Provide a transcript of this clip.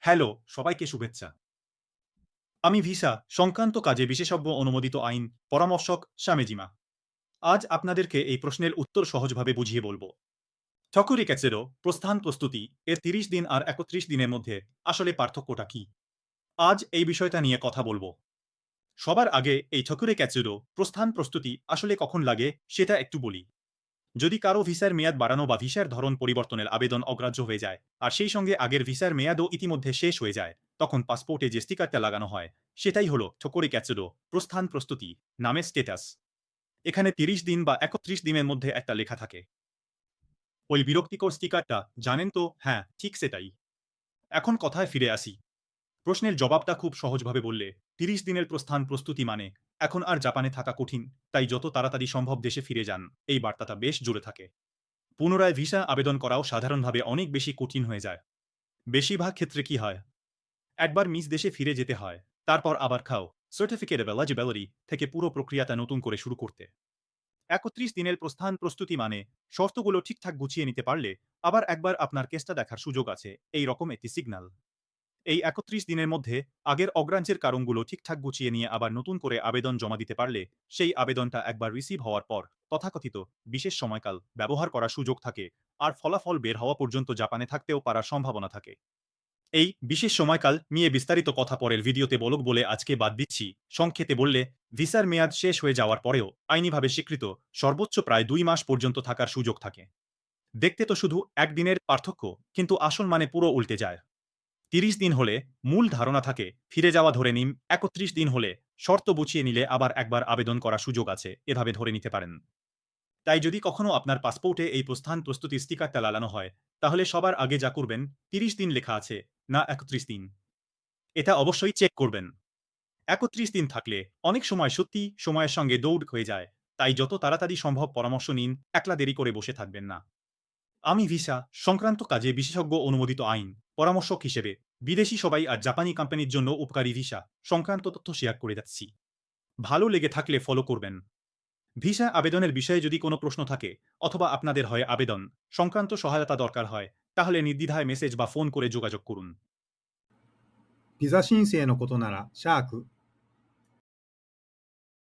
Hello, সবাইকে শুভেচ্ছা। আমি ভিসা সংক্রান্ত কাজে বিশেষজ্ঞ অনুমোদিত আইন পরামর্শক শামেজিমা। আজ আপনাদেরকে এই প্রশ্নের উত্তর সহজভাবে বুঝিয়ে বলবো। ঠকুরি ক্যাচেরো প্রস্থান প্রস্তুতি এর ৩০ দিন আর ৩১ দিনের মধ্যে আসলে পার্থক্যটা কি? আজ এই বিষয়টা নিয়ে কথা বলবো। সবার আগে এই ঠকুরে ক্যাচেরো প্রস্থান প্রস্তুতি আসলে কখন লাগে সেটা একটু বলি। যদি কারো ভিসার মেয়াদ বাড়ানো বা ভিসার ধরন পরিবর্তনের আবেদন অগ্রাহ্য হয়ে যায় আর সেই সঙ্গে আগের ভিসার মেয়াদও ইতিমধ্যে শেষ হয়ে যায়, তখন পাসপোর্টে যে স্টিকারটা লাগানো হয় সেটাই হলো ঠোকরি ক্যাচেডো প্রস্থান প্রস্তুতি নামের স্টেটাস। এখানে ৩০ দিন বা ৩১ দিনের মধ্যে একটা লেখা থাকে। ওই বিরক্তিকর স্টিকারটা জানেন তো? হ্যাঁ, ঠিক সেটাই। এখন কথায় ফিরে আসি। প্রশ্নের জবাবটা খুব সহজভাবে বললে, ৩০ দিনের প্রস্থান প্রস্তুতি মানে এখন আর জাপানে থাকা কঠিন, তাই যত তাড়াতাড়ি সম্ভব দেশে ফিরে যান। এই বার্তাটা বেশ জুড়ে থাকে। পুনরায় ভিসা আবেদন করাও সাধারণভাবে অনেক বেশি কঠিন হয়ে যায়। বেশিরভাগ ক্ষেত্রে কি হয়, একবার নিজ দেশে ফিরে যেতে হয়, তারপর আবার খাও সার্টিফিকেট অফ এলিজিবিলিটি থেকে পুরো প্রক্রিয়াটা নতুন করে শুরু করতে। ৩১ দিনের প্রস্থান প্রস্তুতি মানে শর্তগুলো ঠিকঠাক গুছিয়ে নিতে পারলে আবার একবার আপনার কেসটা দেখার সুযোগ আছে, এই রকম একটি সিগন্যাল। এই ৩১ দিনের মধ্যে আগের অগ্রাহ্যের কারণগুলো ঠিকঠাক গুছিয়ে নিয়ে আবার নতুন করে আবেদন জমা দিতে পারলে সেই আবেদনটা একবার রিসিভ হওয়ার পর তথাকথিত বিশেষ সময়কাল ব্যবহার করার সুযোগ থাকে, আর ফলাফল বের হওয়া পর্যন্ত জাপানে থাকতেও পারার সম্ভাবনা থাকে। এই বিশেষ সময়কাল নিয়ে বিস্তারিত কথা পরের ভিডিওতে বলব বলে আজকে বাদ দিচ্ছি। সংক্ষেপে বললে, ভিসার মেয়াদ শেষ হয়ে যাওয়ার পরেও আইনিভাবে স্বীকৃত সর্বোচ্চ প্রায় ২ মাস পর্যন্ত থাকার সুযোগ থাকে। দেখতে তো শুধু একদিনের পার্থক্য, কিন্তু আসল মানে পুরো উল্টে যায়। ৩০ দিন হলে মূল ধারণা থাকে, ফিরে যাওয়া ধরে নিন। ৩১ দিন হলে শর্ত বুঝিয়ে নিলে আবার একবার আবেদন করার সুযোগ আছে, এভাবে ধরে নিতে পারেন। তাই যদি কখনো আপনার পাসপোর্টে এই প্রস্থান প্রস্তুতি স্টিকারটা লাগানো হয়, তাহলে সবার আগে যা করবেন, ৩০ দিন লেখা আছে না ৩১ দিন, এটা অবশ্যই চেক করবেন। ৩১ দিন থাকলে অনেক সময় সত্যি সময়ের সঙ্গে দৌড় হয়ে যায়। তাই যত তাড়াতাড়ি সম্ভব পরামর্শ নিন, একলা দেরি করে বসে থাকবেন না। আমি ভিসা সংক্রান্ত কাজে বিশেষজ্ঞ অনুমোদিত আইন পরামর্শক হিসেবে বিদেশি সবাই আর জাপানি কোম্পানির জন্য উপকারী ভিসা সংক্রান্ত তথ্য শেয়ার করে যাচ্ছি। ভালো লেগে থাকলে ফলো করবেন। ভিসা আবেদনের বিষয়ে যদি কোনো প্রশ্ন থাকে অথবা আপনাদের হয় আবেদন সংক্রান্ত সহায়তা দরকার হয়, তাহলে নির্দ্বিধায় মেসেজ বা ফোন করে যোগাযোগ করুন।ビザ申請のことなら、シャーク